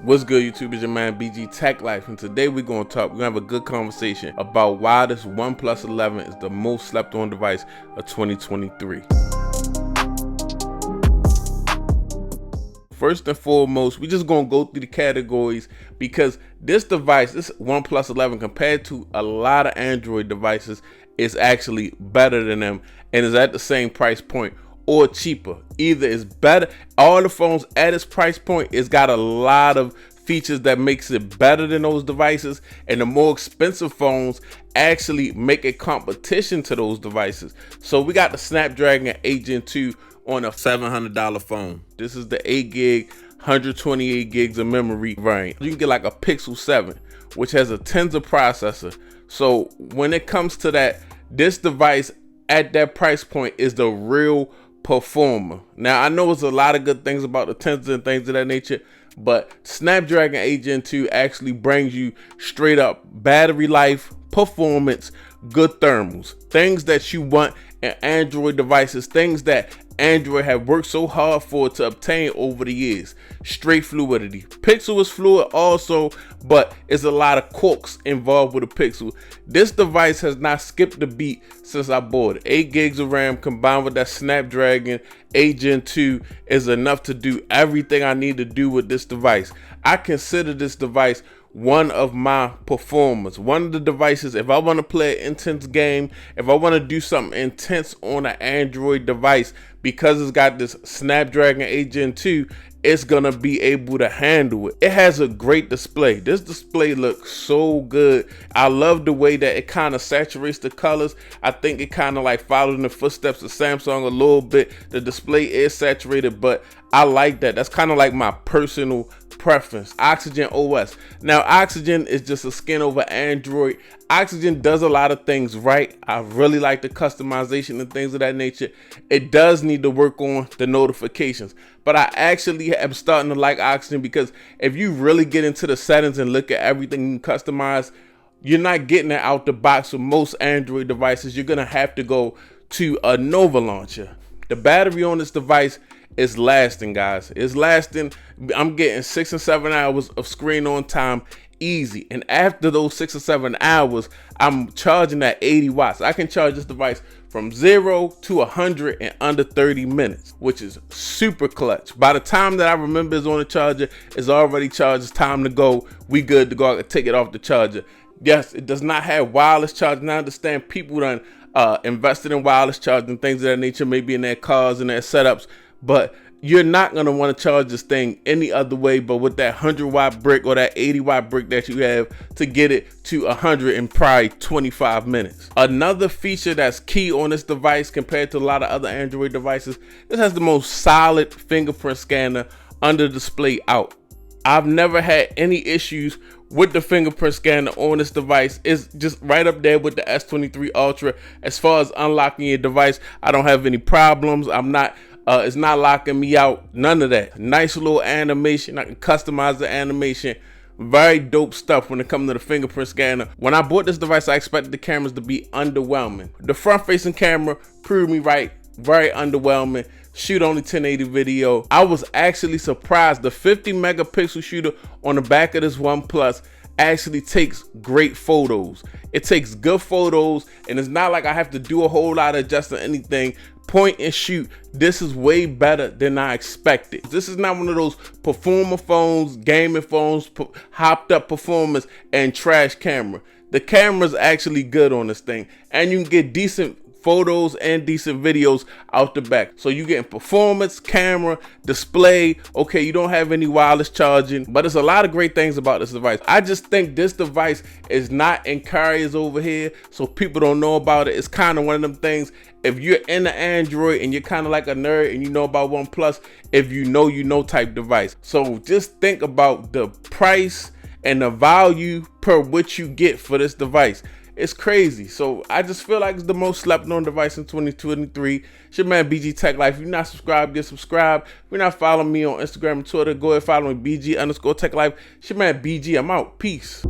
What's good, YouTube? It's your man BG Tech Life, and today we're gonna have a good conversation about why this OnePlus 11 is the most slept on device of 2023. First and foremost, we just gonna go through the categories because this device, this OnePlus 11, compared to a lot of Android devices, is actually better than them and is at the same price point or cheaper. Either it's better, all the phones at its price point, it's got a lot of features that makes it better than those devices, and the more expensive phones actually make a competition to those devices. So we got the Snapdragon 8 Gen 2 on a $700 phone. This is the 8 gig 128 gigs of memory variant. You can get like a Pixel 7, which has a Tensor processor. So when it comes to that, this device at that price point is the real performer. Now I know there's a lot of good things about the Tensor and things of that nature, but Snapdragon 8 Gen 2 actually brings you straight up battery life, performance, good thermals, things that you want in Android devices, things that Android have worked so hard for to obtain over the years. Straight fluidity. Pixel is fluid also, but it's a lot of quirks involved with a Pixel. This device has not skipped a beat since I bought it. 8 gigs of RAM combined with that Snapdragon 8 Gen 2 is enough to do everything I need to do with this device. I consider this device one of my performers, one of the devices. If I want to play an intense game, if I want to do something intense on an Android device, because it's got this Snapdragon 8 Gen 2, it's gonna be able to handle it. It has a great display. This display looks so good. I love the way that it kind of saturates the colors. I think it kind of like followed in the footsteps of Samsung a little bit. The display is saturated, but I like that. That's kind of like my personal preference. Oxygen OS. Now Oxygen is just a skin over Android. Oxygen does a lot of things right. I really like the customization and things of that nature. It does need to work on the notifications, but I actually am starting to like Oxygen because if you really get into the settings and look at everything you can customize, you're not getting it out the box with most Android devices. You're gonna have to go to a Nova launcher. The battery on this device is lasting, guys. It's lasting. I'm getting 6 and 7 hours of screen on time easy, and after those 6 or 7 hours, I'm charging at 80 watts. I can charge this device from 0 to 100 in under 30 minutes, which is super clutch. By the time that I remember it's on the charger, it's already charged. It's time to go. We good to go. I can take it off the charger. Yes, it does not have wireless charging. I understand people done invested in wireless charging, things of that nature, maybe in their cars and their setups, but you're not going to want to charge this thing any other way but with that 100-watt brick or that 80-watt brick that you have to get it to 100 in probably 25 minutes. Another feature that's key on this device compared to a lot of other Android devices, this has the most solid fingerprint scanner under display out. I've never had any issues with the fingerprint scanner on this device. It's just right up there with the S23 Ultra. As far as unlocking your device, I don't have any problems. It's not locking me out, none of that. Nice little animation. I can customize the animation. Very dope stuff when it comes to the fingerprint scanner. When I bought this device, I expected the cameras to be underwhelming. The front facing camera proved me right. Very underwhelming. Shoot only 1080 video. I was actually surprised. The 50 megapixel shooter on the back of this OnePlus actually takes great photos. It takes good photos, and it's not like I have to do a whole lot of adjusting anything. Point and shoot. This is way better than I expected. This is not one of those performer phones, gaming phones, hopped up performance and trash camera. The camera's actually good on this thing, and you can get decent photos and decent videos out the back. So you getting performance, camera, display. Okay, you don't have any wireless charging, but there's a lot of great things about this device. I just think this device is not in carriers over here, so people don't know about it. It's kind of one of them things. If you're into Android and you're kind of like a nerd and you know about OnePlus, if you know type device. So just think about the price and the value per which you get for this device. It's crazy. So I just feel like it's the most slept on device in 2023. It's your man BG Tech Life. If you're not subscribed, get subscribed. If you're not following me on Instagram and Twitter, go ahead and follow me, BG_Tech Life. It's your man BG. I'm out. Peace.